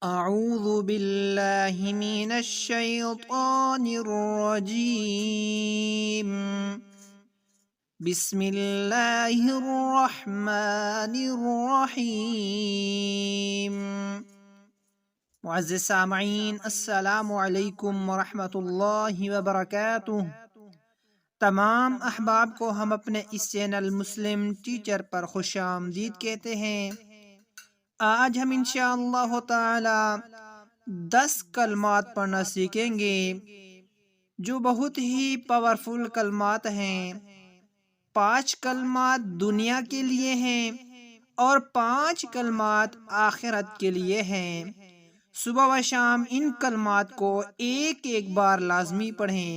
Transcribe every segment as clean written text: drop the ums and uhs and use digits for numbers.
اعوذ باللہ من الشیطان الرجیم بسم اللہ الرحمن الرحیم۔ معزز سامعین، السلام علیکم ورحمۃ اللہ وبرکاتہ۔ تمام احباب کو ہم اپنے اس چینل مسلم ٹیچر پر خوش آمدید کہتے ہیں۔ آج ہم انشاءاللہ تعالی 10 کلمات پڑھنا سیکھیں گے جو بہت ہی پاورفل کلمات ہیں۔ 5 کلمات دنیا کے لیے ہیں اور 5 کلمات آخرت کے لیے ہیں۔ صبح و شام ان کلمات کو ایک بار لازمی پڑھیں۔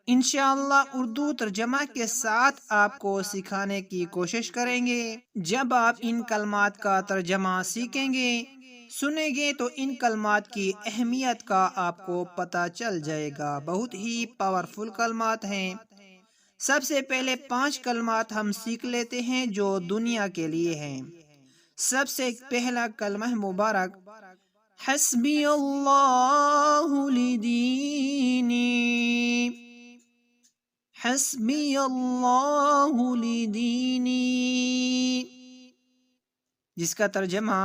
انشاءاللہ اردو ترجمہ کے ساتھ آپ کو سکھانے کی کوشش کریں گے۔ جب آپ ان کلمات کا ترجمہ سیکھیں گے، سنیں گے، تو ان کلمات کی اہمیت کا آپ کو پتہ چل جائے گا۔ بہت ہی پاورفل کلمات ہیں۔ سب سے پہلے 5 کلمات ہم سیکھ لیتے ہیں جو دنیا کے لیے ہیں۔ سب سے پہلا کلمہ مبارک حسبی اللہ لدینی، حسبی اللہ لدینی، جس کا ترجمہ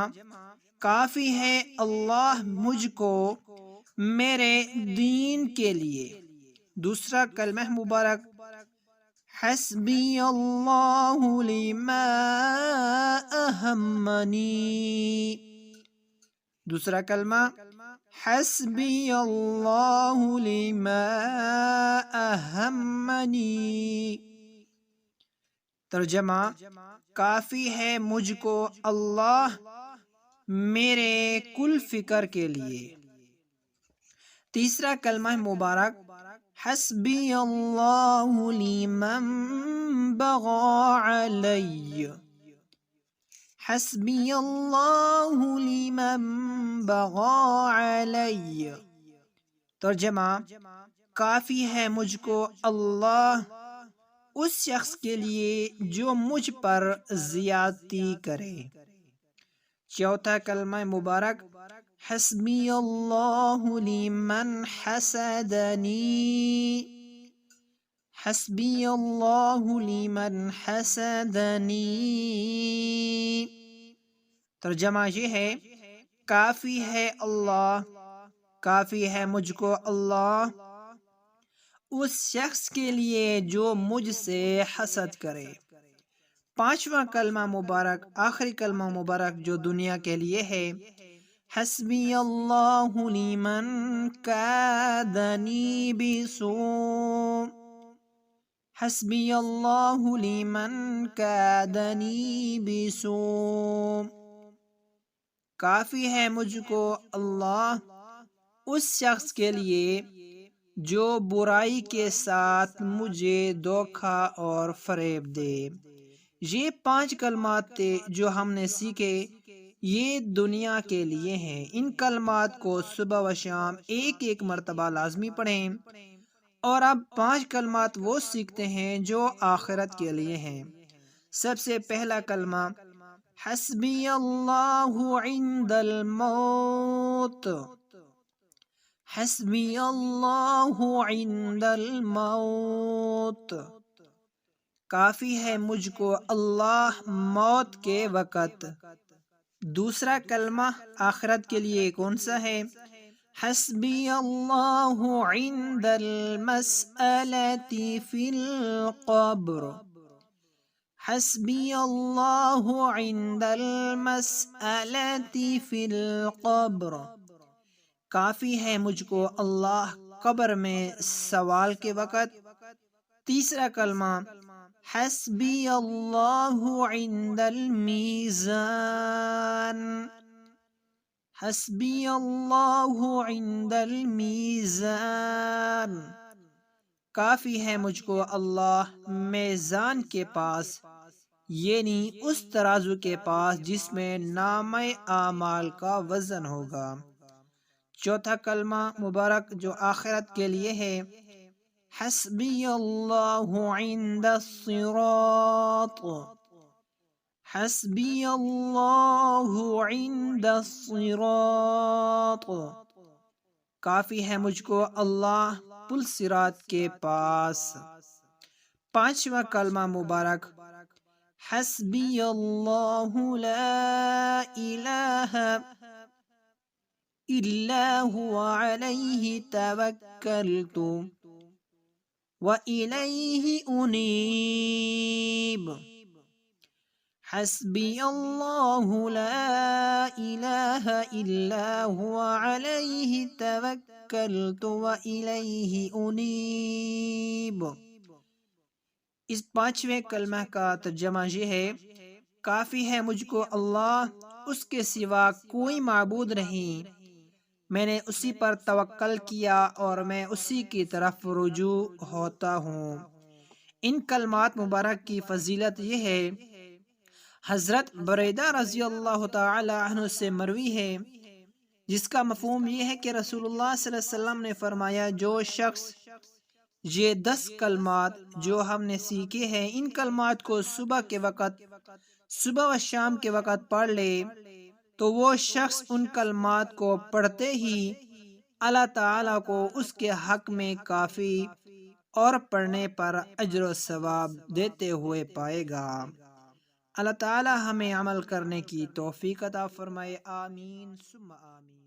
کافی ہے اللہ مجھ کو میرے دین کے لیے۔ دوسرا کلمہ مبارک حسبی اللہ لما اہمنی، دوسرا کلمہ حسبی اللہ لما اہمنی، ترجمہ کافی ہے مجھ کو اللہ میرے کل فکر کے لیے۔ تیسرا کلمہ مبارک حسبی اللہ لمن بغى علی، حسبی اللہ لمن بغى علی، ترجمہ کافی ہے مجھ کو اللہ اس شخص کے لیے جو مجھ پر زیادتی کرے۔ چوتھا کلمہ مبارک حسبی اللہ لمن حسدنی، حسبی اللہ لمن حسدنی، ترجمہ یہ ہے کافی ہے اللہ، کافی ہے مجھ کو اللہ اس شخص کے لیے جو مجھ سے حسد کرے۔ 5واں کلمہ مبارک، آخری کلمہ مبارک جو دنیا کے لیے ہے حسبی اللہ لمن کادنی بسوء، حسبی اللہ لمن کادنی بسوء، کافی ہے مجھ کو اللہ اس شخص کے لیے جو برائی کے ساتھ مجھے دھوکہ اور فریب دے۔ یہ 5 کلمات تھے جو ہم نے سیکھے، یہ دنیا کے لیے ہیں۔ ان کلمات کو صبح و شام ایک مرتبہ لازمی پڑھیں۔ اور اب 5 کلمات وہ سیکھتے ہیں جو آخرت کے لیے ہیں۔ سب سے پہلا کلمہ حسبی اللہ عند الموت، حسبی اللہ عند الموت، کافی ہے مجھ کو اللہ موت کے وقت۔ دوسرا کلمہ آخرت کے لیے کون سا ہے؟ حسبی اللہ عند المسألة فی القبر، حسبی اللہ عند المسألة فی القبر، کافی ہے مجھ کو اللہ قبر میں سوال کے وقت۔ تیسرا کلمہ حسبی اللہ عند المیزان، حسبی اللہ عند المیزان، کافی ہے مجھ کو اللہ میزان کے پاس، یعنی اس ترازو کے پاس جس میں نامہ اعمال کا وزن ہوگا۔ چوتھا کلمہ مبارک جو آخرت کے لیے ہے حسبی اللہ عند الصراط، حسبی اللہ عند الصراط، کافی ہے مجھ کو اللہ پل صراط کے پاس۔ پانچواں کلمہ مبارک، حسبی اللہ لا الہ الا هو علیہ توکلت وإلیہ انیب۔ حسبی اللہ لا الہ الا هو علیہ توکلت وإلیہ انیب۔ اس پانچویں کلمہ کا ترجمہ یہ ہے، کافی ہے مجھ کو اللہ، اس کے سوا کوئی معبود نہیں، میں نے اسی پر توکل کیا اور میں اسی کی طرف رجوع ہوتا ہوں۔ ان کلمات مبارک کی فضیلت یہ ہے، حضرت بریدہ رضی اللہ تعالی عنہ سے مروی ہے، جس کا مفہوم یہ ہے کہ رسول اللہ صلی اللہ علیہ وسلم نے فرمایا، جو شخص یہ 10 کلمات جو ہم نے سیکھے ہیں، ان کلمات کو صبح کے وقت، صبح و شام کے وقت پڑھ لے تو وہ شخص ان کلمات کو پڑھتے ہی اللہ تعالیٰ کو اس کے حق میں کافی اور پڑھنے پر اجر و ثواب دیتے ہوئے پائے گا۔ اللہ تعالیٰ ہمیں عمل کرنے کی توفیق عطا فرمائے، آمین ثم آمین۔